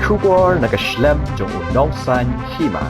Shubor nakaslem jong unongsan Hima.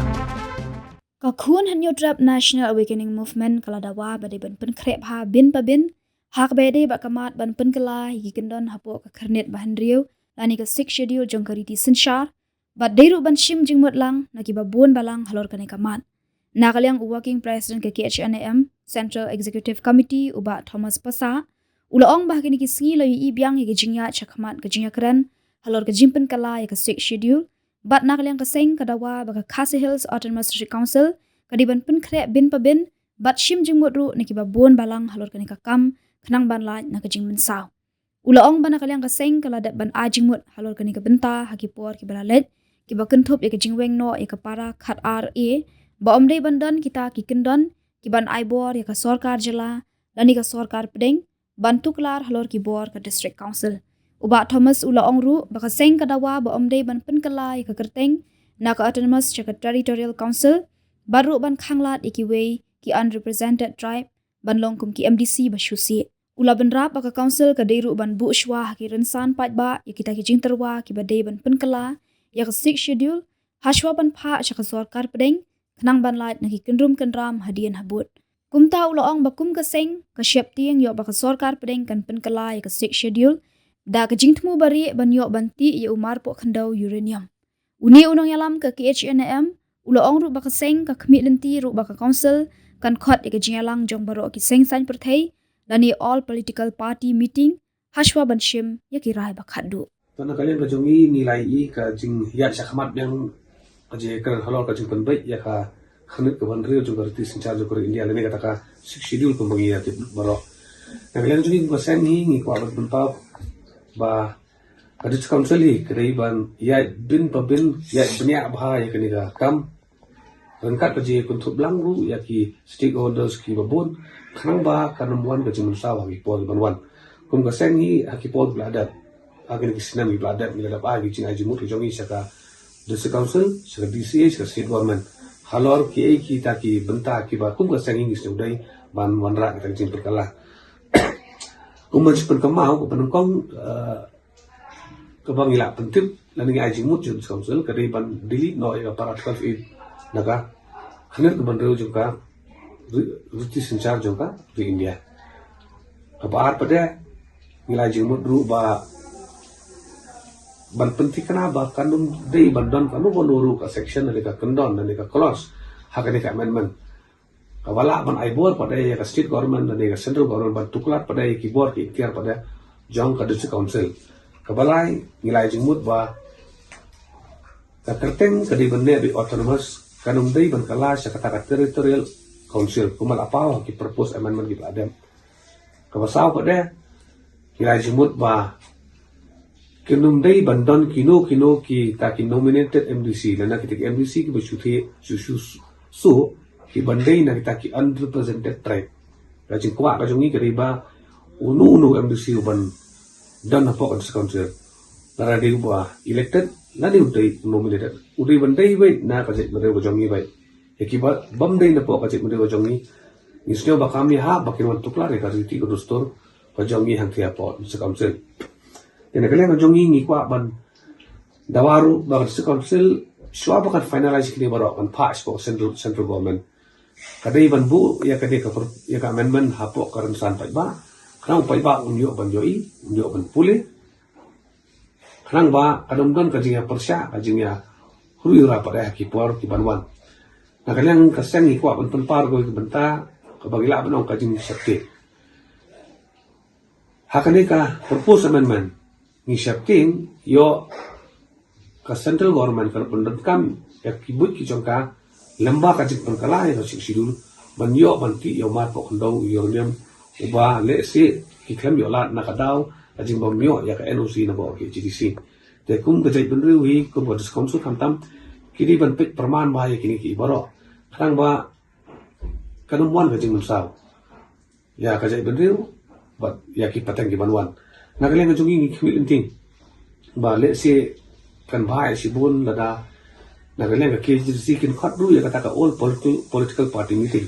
Kakun hanyo drap National Awakening Movement kaladawa bade ban Pynkhreh ha bin pa bin hak bade ba kamat ban Pynkala hikendon hapo ka kernet bahan riu lani ka 6 schedule jong kariti sinshar bat deru ban Shim Jingmut lang naki Babun Balang Halor kane kamat nakalyang working president ke Khnam Central Executive Committee uba Thomas Pasa ulaong bah kini kisingi lo yi biang ye jingya chakmat ke jingya kran Halor ke jimpen kala ya ka 6 schedule bat nakalyang kaseng kadawa baka Khasi Hills Autonomous District Council kadiban Pynkhreh bin pa bin bat Shim Jingmut ru niki Babun Balang Halor kani kakam Khnam ban lai na kajing mensaw ulaong ban nakalyang kaseng kaladat ban a Jingmut Halor kani ka benta hakipor ki balalet ki bakenthop ya kajingweng no ya para khat ra ba omde bandan kita ki kendon ki ban aibor ya ka sarkar jela lani ka sarkar pedeng bantuklar Halor ki bor ka district council uba Thomas ulaong ru baka seng kadawa ba omde ban Pynkala ya ka kerteng na ka autonomous cha territorial council baru ban khanglat ikiwei ki unrepresented tribe ban longkum ki MDC ba shusi ula ban rap baka council ka deiru ban bu shwa ki rensan pat ba ya kita ki jingterwa ki ba dei ban Pynkala ya ka 6 schedule hashwa ban pha cha ka sarkar pedeng Khnam ban lat na ki kendrum kendram hadian habut kumta ulaong bakum ka seng ka syap tieng yo baka sarkar pedeng kan Pynkala ya ka 6 schedule da ka jingtmu bari ban yo banti ya umar po khandau uranium uni unong yalam ka KHNM ulaong ru baka seng ka khmi lenti ru baka council kan khot ya ka jingalang jong baro ki seng san perthei lani all political party meeting hashwa ban Shim ya ki rai bakhandu tana kalian ka jongi nilai i ka jing ya sakhamat yang aje kan Halor ka jing penbai ya ka khnit ka ban rio jong karti sinchar jong kor India lani kata ka schedule ko mangi ya tip baro na kalian jongi ko sen ni ko abat bentap ba kadit council hi kadai ban ya bin pa bin ya benya bha ya kani ka kam rangkat ka je kun thup lang ru ya ki stakeholders ki babun khnang ba kanamwan ka jimun sawa ki pol banwan kum ka sen hi akipol bladat agin ki sinam ki bladat ni ladap agi jing aji mut jongi saka district council saka DCA saka state government Halor ki ki ta ki benta ki ba kum ka sen hi snudai ban wanra ka jing perkala Umat sepen kemau ke penengkong ke bangila pentip lani aji mut jud council ke ban dili no ya para 12 naga khaner ke bandreu juga ruti sinchar juga di India kabar pada nilai jingmut ru ba ban penting kana ba kanum dei bandon kanu bonuru ka section ni ka kendon ni ka clause hakani ka amendment kawala ban aibor pada ya ka state government dan ya central government ban tuklat pada ya keyboard ki ikhtiar pada jong ka district council kabalai nilai jingmut ba ka kerteng ka di benne bi autonomous kanum dei ban kala sa kata territorial council kumal apaw ki propose amendment ki adem kabasaw pada nilai jingmut ba kanum dei bandon kino ki ta ki nominated MDC lana ki MDC ki besuthi su ki bandai na kita ki unrepresented tribe rajin Kwah rajongi keriba unu MDC uban dan apa council lara di ubah elected lani udai nominated udai bandai bai na kaje mare wajongi bai ekiba bamdai na po kaje mare wajongi isnyo bakami ha bakin wan tuklar ka riti ko dostor wajongi hang thia po council ene kale wajongi ni Kwah ban dawaru ba council shwa bakat finalize kini baro ban pass po central government kadai ban bu ya kadai ka ya ka amendment hapo karan san pai ba khrang pai ba unyo ban joi unyo ban pule khrang ba kadam don ka jinga persya ka jinga hurura pada ki por ki banwan na kalyang kasang ni Kwah ban penpar go ki benta ka bagila ban ka jing sakti hakane ka propose amendment ni sakti yo ka central government ka pendekam ya kibut ki jongka lamba ka jik Pynkala ya sik sidul ban yo ban ti yo mat po khandau uranium uba le se ki klem yo lat na kadau ajing bom yo ya ka NOC na bo ki GDC te kum ka jai ban riwi kum ba council khamtam kini ban pit praman ba ya kini ki baro khang ba kanum wan ka jing munsaw ya ka jai ban riw ba ya ki patang ki banwan na kalen ka jungi ki khmilinting ba le se kan ba si bun lada nagalenga KGC kin khatru ya kata ka all political party meeting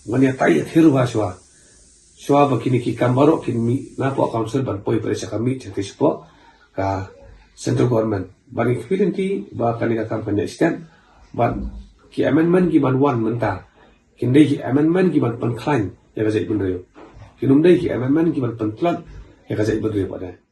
wanya tai thiru baswa shwa bakini ki kambaro kin mi na po council ban poi pare sa kami chete spo ka central government ban experience ba kanika kampanye stand ban ki amendment ki ban wan menta kin dei ki amendment ki ban pan klan ya ga zai bin reyo kinum dei ki amendment ki ban pan klan ya ga zai bin reyo pada